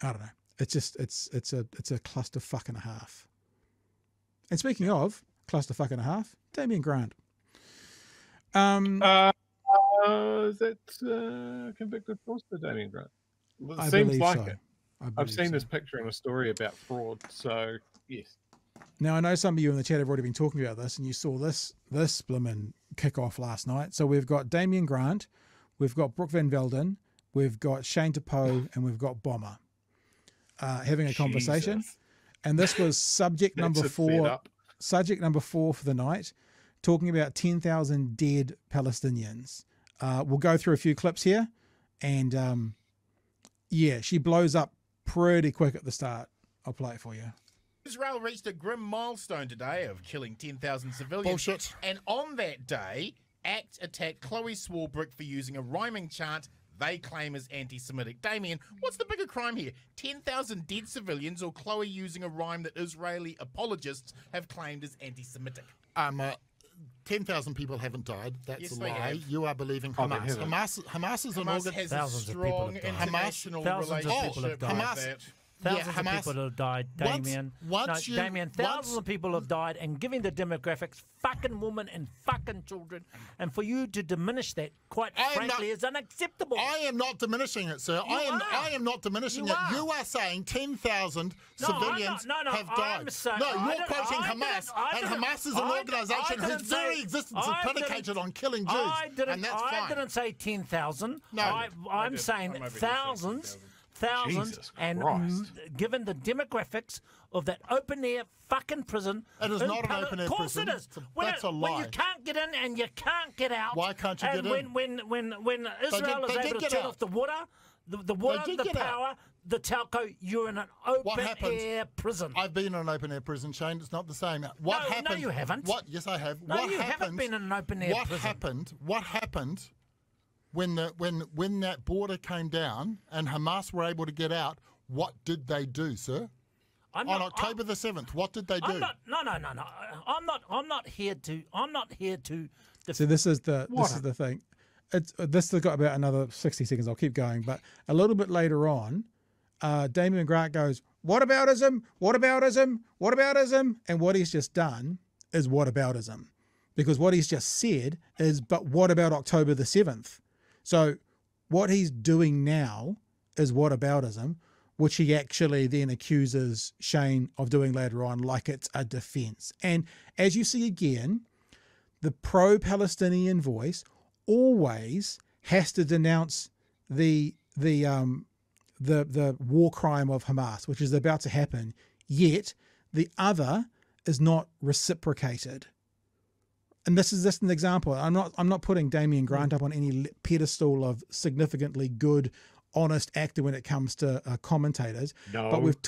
I don't know. It's just it's a clusterfuck and a half. And speaking of clusterfuck and a half, Damien Grant. Is that convicted fraudster Damien Grant? It I seems believe like so. it. I've seen this picture in a story about fraud, so yes. Now I know some of you in the chat have already been talking about this, and you saw this blimmin' kick off last night. So we've got Damien Grant, we've got Brooke van Velden, we've got Shane Te Pou, and we've got Bomber having a conversation. And this was subject number 4. Subject number 4 for the night, talking about 10,000 dead Palestinians. We'll go through a few clips here, and yeah, she blows up pretty quick at the start. I'll play it for you. Israel reached a grim milestone today of killing 10,000 civilians. Bullshit. And on that day, ACT attacked Chloe Swarbrick for using a rhyming chant they claim is anti-Semitic. Damien, what's the bigger crime here? 10,000 dead civilians or Chloe using a rhyme that Israeli apologists have claimed is anti-Semitic? 10,000 people haven't died. That's Yes, a they lie. have. You are believing Hamas. Hamas is an Hamas organ. has a Thousands of people strong have died. international Thousands of people have relationship died. with Hamas- that. Thousands Hamas- of people have died, Damien. Damien, thousands of people have died, and giving the demographics, fucking women and fucking children, and for you to diminish that, quite frankly, is unacceptable. I am not diminishing it, sir. I am not diminishing it. You are saying 10,000 civilians have died. You're quoting Hamas, and Hamas is an organisation whose very existence is predicated on killing Jews, and that's fine. I didn't say 10,000. No. I'm saying thousands. Thousands, and given the demographics of that open-air fucking prison. It is not an open-air prison. Of course it is. That's a lie. When you can't get in and you can't get out. Why can't you get in? When Israel is able to turn off the water, the power, the telco, you're in an open-air prison. I've been in an open-air prison, Shane. It's not the same. What happened? No, you haven't. Yes, I have. No, you haven't been in an open-air prison. What happened when that border came down and Hamas were able to get out? What did they do, sir? On October the 7th, what did they do? No. I'm not here to. So this is the thing. This has got about another 60 seconds. I'll keep going, but a little bit later on, Damien Grant goes, "Whataboutism? Whataboutism? Whataboutism?" And what he's just done is whataboutism, because what he's just said is, "But what about October the 7th?" So what he's doing now is whataboutism, which he actually then accuses Shane of doing later on, like it's a defense. And as you see again, the pro-Palestinian voice always has to denounce the war crime of Hamas, which is about to happen, yet the other is not reciprocated. And this is just an example. I'm not putting Damien Grant up on any pedestal of significantly good, honest actor when it comes to commentators. No. But we've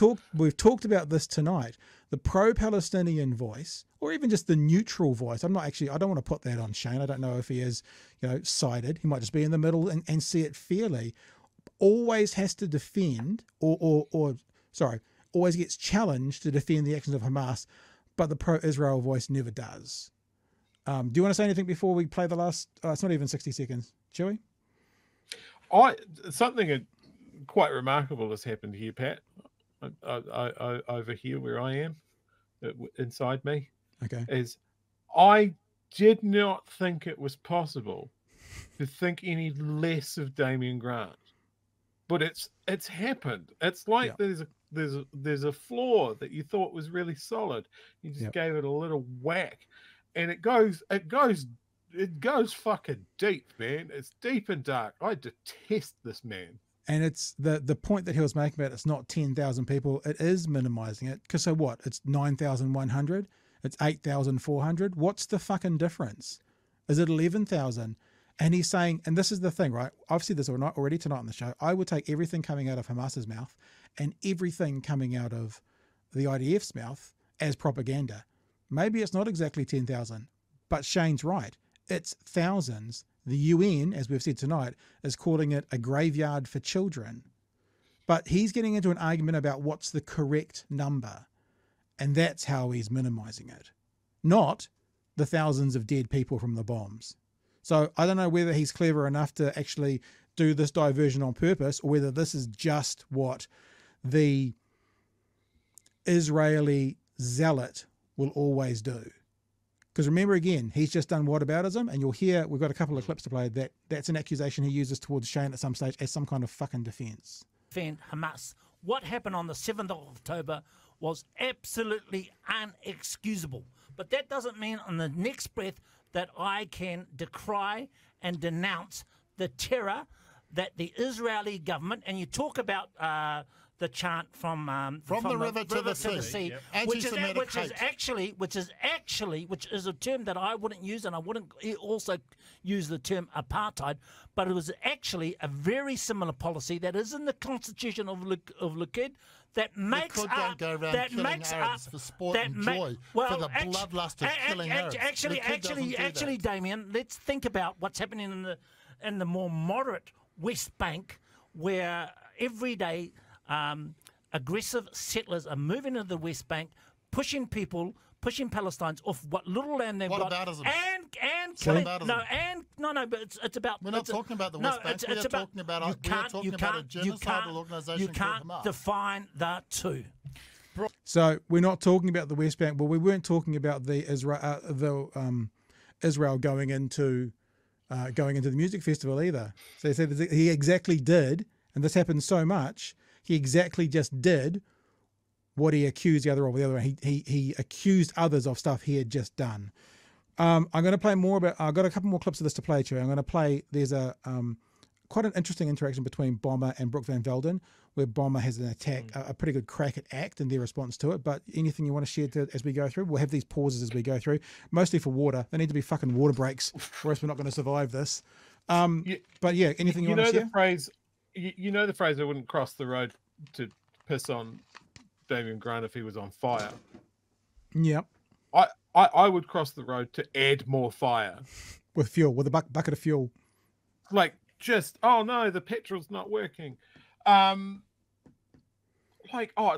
talked about this tonight. The pro-Palestinian voice, or even just the neutral voice. I don't want to put that on Shane. I don't know if he is, sided. He might just be in the middle and see it fairly. Always has to defend, always gets challenged to defend the actions of Hamas, but the pro-Israel voice never does. Do you want to say anything before we play the last? It's not even 60 seconds. Chewy? Something quite remarkable has happened here, Pat. Over here where I am, inside me. Okay. Is I did not think it was possible to think any less of Damien Grant, but it's happened. It's like there's a floor that you thought was really solid. You just gave it a little whack. And it goes fucking deep, man. It's deep and dark. I detest this man. And it's the point that he was making about it's not 10,000 people. It is minimizing it. Because so what? It's 9,100. It's 8,400. What's the fucking difference? Is it 11,000? And he's saying, and this is the thing, right? I've said this already tonight on the show. I would take everything coming out of Hamas's mouth and everything coming out of the IDF's mouth as propaganda. Maybe it's not exactly 10,000, but Shane's right. It's thousands. The UN, as we've said tonight, is calling it a graveyard for children. But he's getting into an argument about what's the correct number. And that's how he's minimizing it. Not the thousands of dead people from the bombs. So I don't know whether he's clever enough to actually do this diversion on purpose, or whether this is just what the Israeli zealot will always do. Because remember, again, he's just done whataboutism, and you'll hear, we've got a couple of clips to play, that's an accusation he uses towards Shane at some stage as some kind of fucking defence. Defend Hamas. What happened on the 7th of October was absolutely unexcusable. But that doesn't mean on the next breath that I can decry and denounce the terror that the Israeli government, and you talk about the chant from the river to the sea, yep. which is a term that I wouldn't use, and I wouldn't also use the term apartheid, but it was actually a very similar policy that is in the constitution of Likud that makes up for sport and joy, for the bloodlust of killing Arabs. Actually, Damien, let's think about what's happening in the more moderate West Bank, where every day aggressive settlers are moving into the West Bank, pushing Palestinians off what little land they've got, and killing. But it's about. We're not talking about the West Bank. We're talking about a genocidal organisation. You can't define the two. So we're not talking about the West Bank. Well, we weren't talking about the Israel going into the music festival either. So he said he exactly did, and this happened so much. He exactly just did what he accused the other of. He accused others of stuff he had just done. I'm going to play more about. I've got a couple more clips of this to play to you. I'm going to play. There's a quite an interesting interaction between Bomber and Brooke van Velden, where Bomber has an attack, a pretty good crack at ACT and their response to it. But anything you want to share as we go through, we'll have these pauses as we go through, mostly for water. They need to be fucking water breaks, or else we're not going to survive this. But yeah, anything you want to share? You know the phrase, I wouldn't cross the road to piss on Damien Grant if he was on fire. Yep. I would cross the road to add more fire. With fuel, with a bucket of fuel. Like, just, oh no, the petrol's not working. It's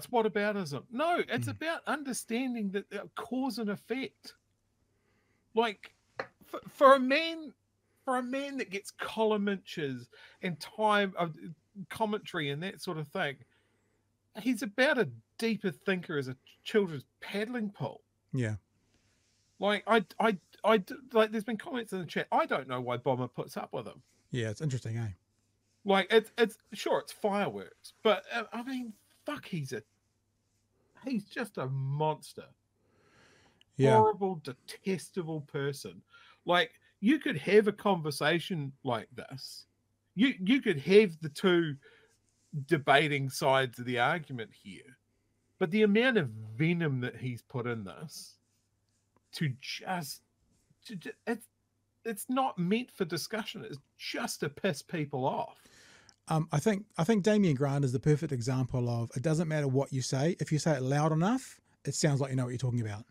whataboutism. No, it's about understanding that cause and effect. Like, for a man that gets column inches and time of commentary and that sort of thing, he's about a deeper thinker as a children's paddling pool. Yeah. Like there's been comments in the chat. I don't know why Bomber puts up with him. Yeah, it's interesting, eh? Like it's sure it's fireworks, but I mean, fuck, he's just a monster. Yeah. Horrible, detestable person. Like, you could have a conversation like this. You could have the two debating sides of the argument here, but the amount of venom that he's put in this it's not meant for discussion. It's just to piss people off. I think Damien Grant is the perfect example of, it doesn't matter what you say. If you say it loud enough, it sounds like you know what you're talking about.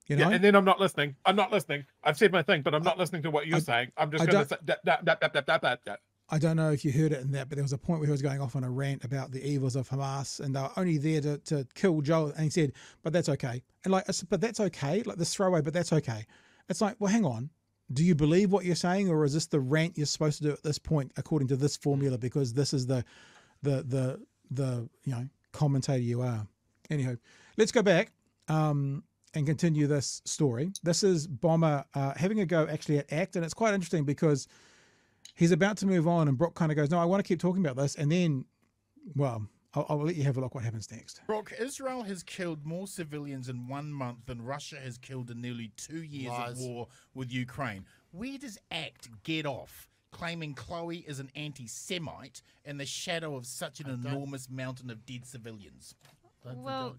You know? Yeah, and then I'm not listening. I've said my thing, but I'm not listening to what you're saying. I'm just going to say that. I don't know if you heard it in that, but there was a point where he was going off on a rant about the evils of Hamas, and they were only there to kill Joel. And he said, "But that's okay." And but that's okay. Like this throwaway, but that's okay. It's like, well, hang on. Do you believe what you're saying, or is this the rant you're supposed to do at this point according to this formula? Because this is the commentator you are. Anyhow, let's go back and continue this story. This is Bomber having a go actually at ACT, and it's quite interesting because he's about to move on, and Brooke kind of goes, "No, I want to keep talking about this," and then, well, I'll let you have a look what happens next. Brooke, Israel has killed more civilians in 1 month than Russia has killed in nearly 2 years of war with Ukraine. Where does ACT get off claiming Chloe is an anti-Semite in the shadow of such an enormous mountain of dead civilians? Well,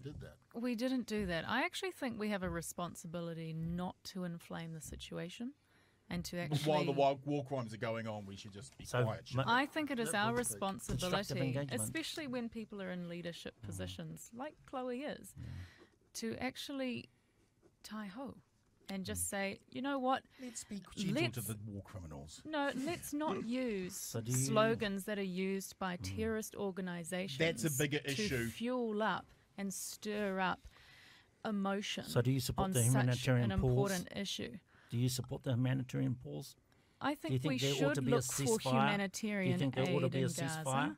we didn't do that. I actually think we have a responsibility not to inflame the situation. And to actually, while the war crimes are going on, we should just be quiet. I think it is our responsibility, especially when people are in leadership positions, like Chloe is, to actually tie-ho and just say, you know what? Let's be gentle to the war criminals. No, let's not use slogans that are used by terrorist organisations. That's a bigger issue. To fuel up and stir up emotion. So do you support on the humanitarian such an important issue? Do you support the humanitarian pause? I think we should look for humanitarian aid in Gaza.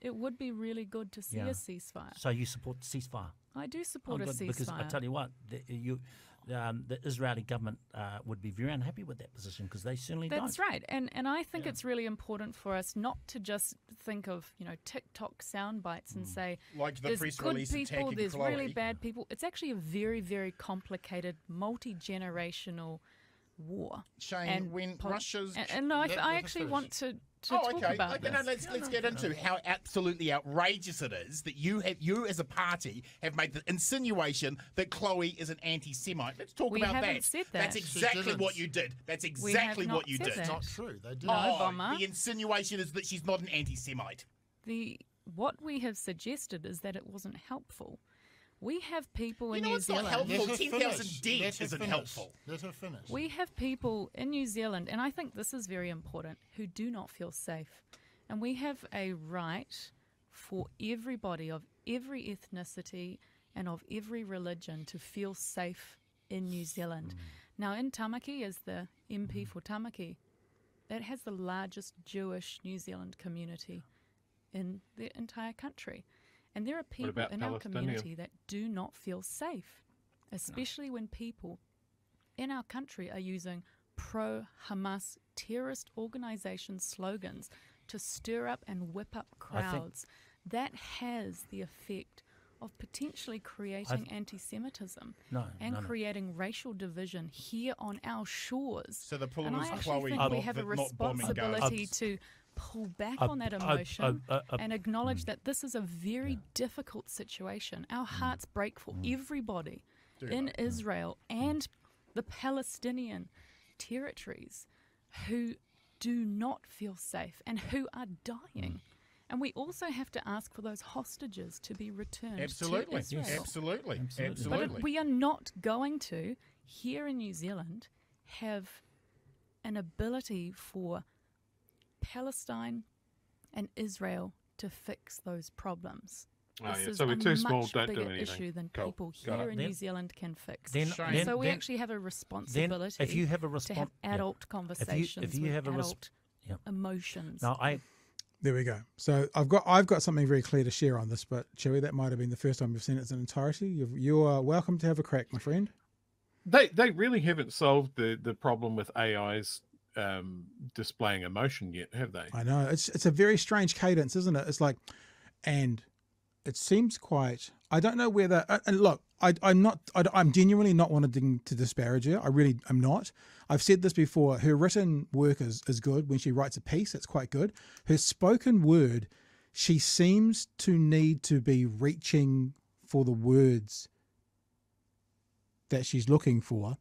it would be really good to see a ceasefire. So you support the ceasefire? I do support a ceasefire. Because I tell you what, the Israeli government would be very unhappy with that position because they certainly don't. That's right. And I think it's really important for us not to just think of, TikTok sound bites and say, like the there's press good release people, there's Chloe. really bad people. It's actually a very, very complicated, multi-generational war. Shane, when Russia's... And I actually want to talk about this. No, let's get into how absolutely outrageous it is that you as a party have made the insinuation that Chloe is an anti-Semite. Let's talk about that. We haven't said that. That's exactly what you did. That's exactly what you did. It's not true. They did. No, Bomber. The insinuation is that she's not an anti-Semite. What we have suggested is that it wasn't helpful. We have people in New Zealand. It's not helpful. 10,000 dead isn't helpful. Let her finish. We have people in New Zealand, and I think this is very important, who do not feel safe. And we have a right for everybody of every ethnicity and of every religion to feel safe in New Zealand. Now, in Tamaki, as the MP for Tamaki, that has the largest Jewish New Zealand community in the entire country. And there are people in our community that do not feel safe, especially when people in our country are using pro-Hamas terrorist organisation slogans to stir up and whip up crowds. That has the effect of potentially creating anti-Semitism and creating racial division here on our shores. So the pull and was I actually Chloe, think we have a responsibility to pull back on that emotion and acknowledge that this is a very difficult situation. Our hearts break for everybody in Israel and the Palestinian territories who do not feel safe and who are dying. And we also have to ask for those hostages to be returned to Israel. Absolutely. But we are not going to, here in New Zealand, have an ability for Palestine and Israel to fix those problems. This is so we're too small, much don't do bigger anything. issue than people here in New Zealand can fix. So we actually have a responsibility if you have to have adult conversations with adult emotions. There we go. So I've got something very clear to share on this, but Chewy, that might have been the first time you've seen it in entirety. You are welcome to have a crack, my friend. They really haven't solved the problem with AIs displaying emotion yet, have they? I know. It's a very strange cadence, isn't it? It's like, and it seems quite, I don't know whether, and look, I'm genuinely not wanting to disparage her. I really am not. I've said this before. Her written work is good. When she writes a piece, it's quite good. Her spoken word, she seems to need to be reaching for the words that she's looking for,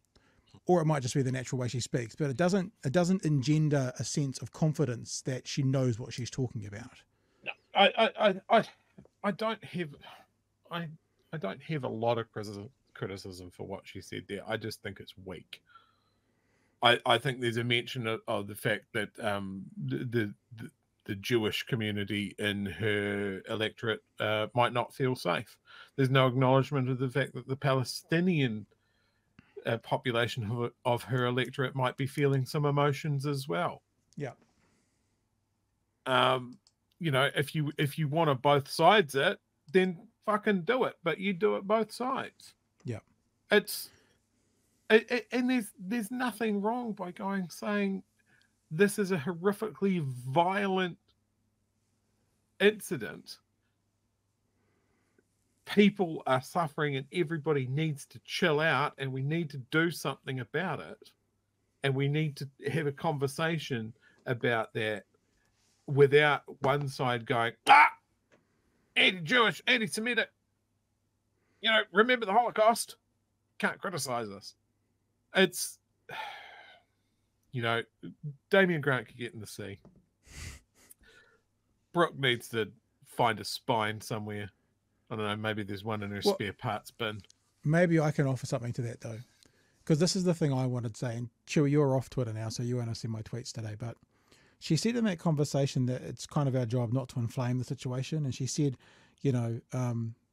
or it might just be the natural way she speaks, but it doesn't engender a sense of confidence that she knows what she's talking about. No, I don't have a lot of criticism for what she said there. I just think it's weak. I think there's a mention of the fact that the Jewish community in her electorate might not feel safe. There's no acknowledgement of the fact that the Palestinian population of her electorate might be feeling some emotions as well. Yeah. If you want to both sides it, then fucking do it, but you do it both sides. Yeah. And there's nothing wrong by saying this is a horrifically violent incident. People are suffering and everybody needs to chill out and we need to do something about it. And we need to have a conversation about that without one side going, anti-Jewish, anti-Semitic, remember the Holocaust. Can't criticize us. It's, Damien Grant could get in the sea. Brooke needs to find a spine somewhere. I don't know, maybe there's one in her spare parts bin. Maybe I can offer something to that, though. Because this is the thing I wanted to say. And Chewy, you're off Twitter now, so you won't see my tweets today. But she said in that conversation that it's kind of our job not to inflame the situation. And she said,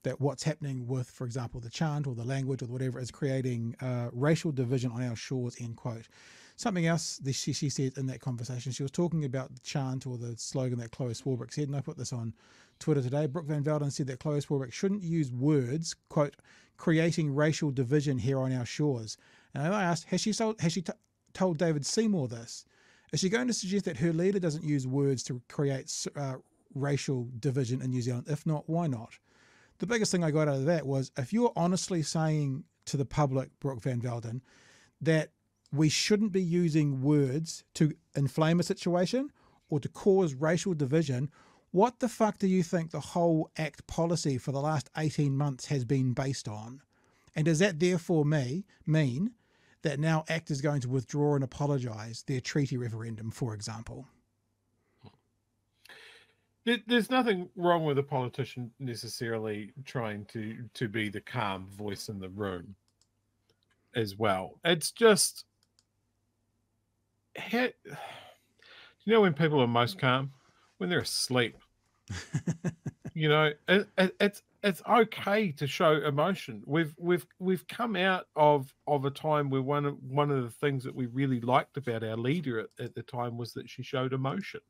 that what's happening with, for example, the chant or the language or whatever is creating racial division on our shores, end quote. Something else that she said in that conversation, she was talking about the chant or the slogan that Chloe Swarbrick said, and I put this on Twitter today. Brooke van Velden said that Chloe Swarbrick shouldn't use words, quote, creating racial division here on our shores. And I asked, has she told David Seymour this? Is she going to suggest that her leader doesn't use words to create racial division in New Zealand? If not, why not? The biggest thing I got out of that was, if you're honestly saying to the public, Brooke van Velden, that we shouldn't be using words to inflame a situation or to cause racial division, what the fuck do you think the whole ACT policy for the last 18 months has been based on? And does that therefore mean that now ACT is going to withdraw and apologise their treaty referendum, for example? There's nothing wrong with a politician necessarily trying to be the calm voice in the room as well. It's just, you know, when people are most calm, when they're asleep. You know, it's okay to show emotion. We've come out of a time where one of the things that we really liked about our leader at the time was that she showed emotion.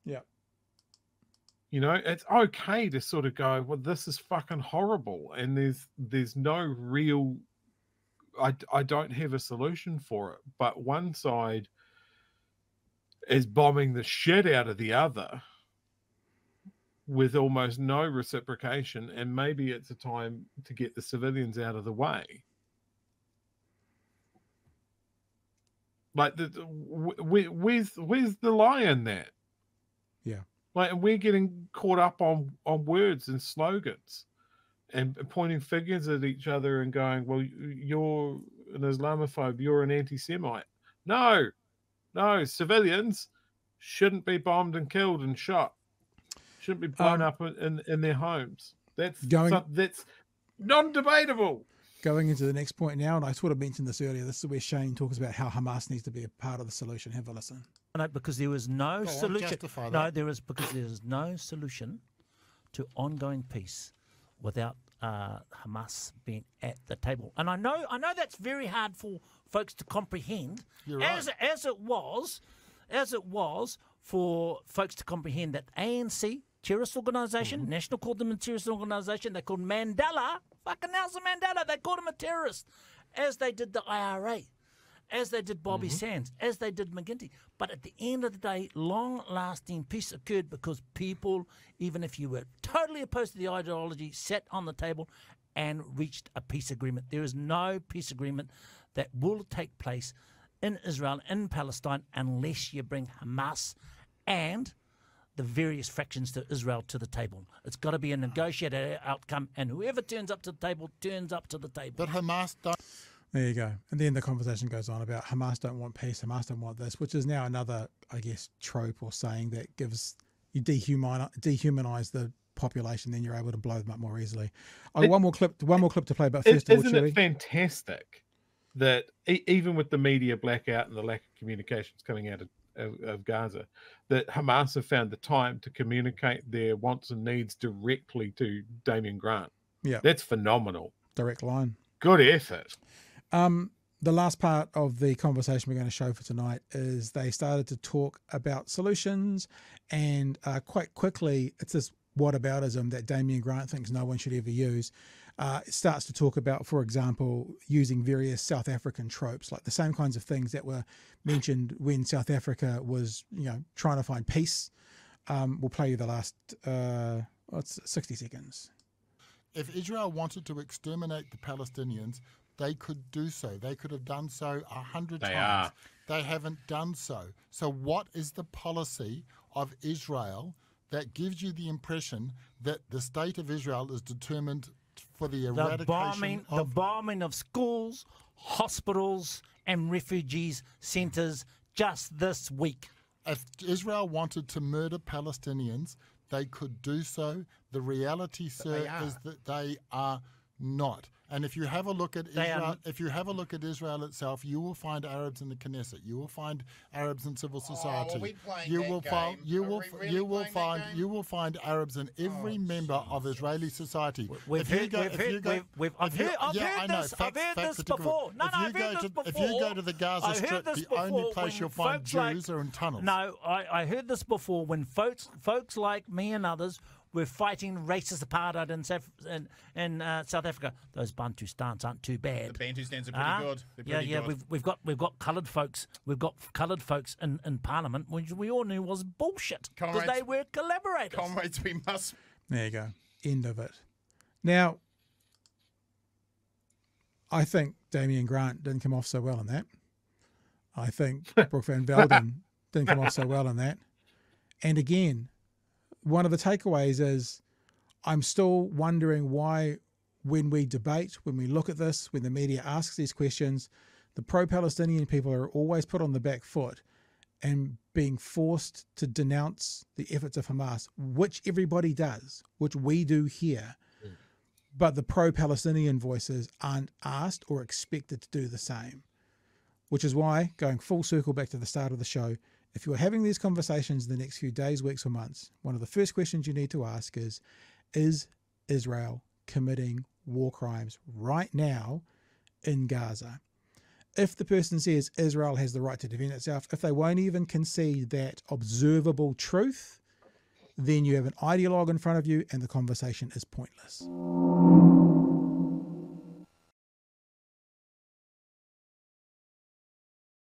Yeah. You know, it's okay to sort of go, well, this is fucking horrible, and there's no real, I don't have a solution for it. But one side is bombing the shit out of the other with almost no reciprocation, and maybe it's a time to get the civilians out of the way. Like, where's the lie in that? Yeah. Like, we're getting caught up on words and slogans and pointing fingers at each other and going, well, you're an Islamophobe, you're an anti-Semite. No, civilians shouldn't be bombed and killed and shot. Shouldn't be blown up in their homes. That's non-debatable. Going into the next point now, and I sort of mentioned this earlier, this is where Shane talks about how Hamas needs to be a part of the solution. Have a listen. No, because there was no solution. No, because there is no solution to ongoing peace without Hamas being at the table. And I know that's very hard for folks to comprehend. You're right. As it was for folks to comprehend that ANC, terrorist organisation, National called them a terrorist organisation. They called Mandela, fucking Nelson Mandela, they called him a terrorist, as they did the IRA, as they did Bobby Sands, as they did McGuinty. But at the end of the day, long-lasting peace occurred because people, even if you were totally opposed to the ideology, sat on the table and reached a peace agreement. There is no peace agreement that will take place in Israel, in Palestine, unless you bring Hamas and the various fractions to Israel to the table. It's got to be a negotiated outcome, and whoever turns up to the table turns up to the table. But Hamas don't. There you go. And then the conversation goes on about Hamas don't want peace, Hamas don't want this, which is now another, I guess, trope or saying that gives you dehumanize the population, then you're able to blow them up more easily. One more clip to play. But first of all, isn't it fantastic that even with the media blackout and the lack of communications coming out of Gaza, that Hamas have found the time to communicate their wants and needs directly to Damien Grant? Yeah, that's phenomenal. Direct line. Good effort. The last part of the conversation we're going to show for tonight is they started to talk about solutions, and quite quickly, it's this whataboutism that Damien Grant thinks no one should ever use. It starts to talk about, for example, using various South African tropes, like the same kinds of things that were mentioned when South Africa was, trying to find peace. We'll play you the last 60 seconds. If Israel wanted to exterminate the Palestinians, they could do so. They could have done so 100 times. They haven't done so. So what is the policy of Israel that gives you the impression that the state of Israel is determined for the eradication the bombing of schools, hospitals, and refugees centres just this week? If Israel wanted to murder Palestinians, they could do so. The reality, sir, is that they are not. And if you have a look at Israel, itself, you will find Arabs in the Knesset. You will find Arabs in civil society. You will find Arabs in every member of Israeli society. I've heard this before. If you go to the Gaza Strip, the only place you'll find Jews are in tunnels. No, I heard this before. When folks like me and others we're fighting racist apartheid in South Africa. Those Bantu stance aren't too bad. The Bantu stance are pretty good. They're pretty good. We've got coloured folks. We've got coloured folks in Parliament, which we all knew was bullshit because they were collaborators. Comrades, we must. There you go. End of it. Now, I think Damien Grant didn't come off so well in that. I think Brooke van Velden didn't come off so well in that. And again, one of the takeaways is I'm still wondering why when we debate, when we look at this, when the media asks these questions, the pro-Palestinian people are always put on the back foot and being forced to denounce the efforts of Hamas, which everybody does, which we do here. But the pro-Palestinian voices aren't asked or expected to do the same. Which is why, going full circle back to the start of the show, if you're having these conversations in the next few days, weeks or months, one of the first questions you need to ask is Israel committing war crimes right now in Gaza? If the person says Israel has the right to defend itself, if they won't even concede that observable truth, then you have an ideologue in front of you and the conversation is pointless.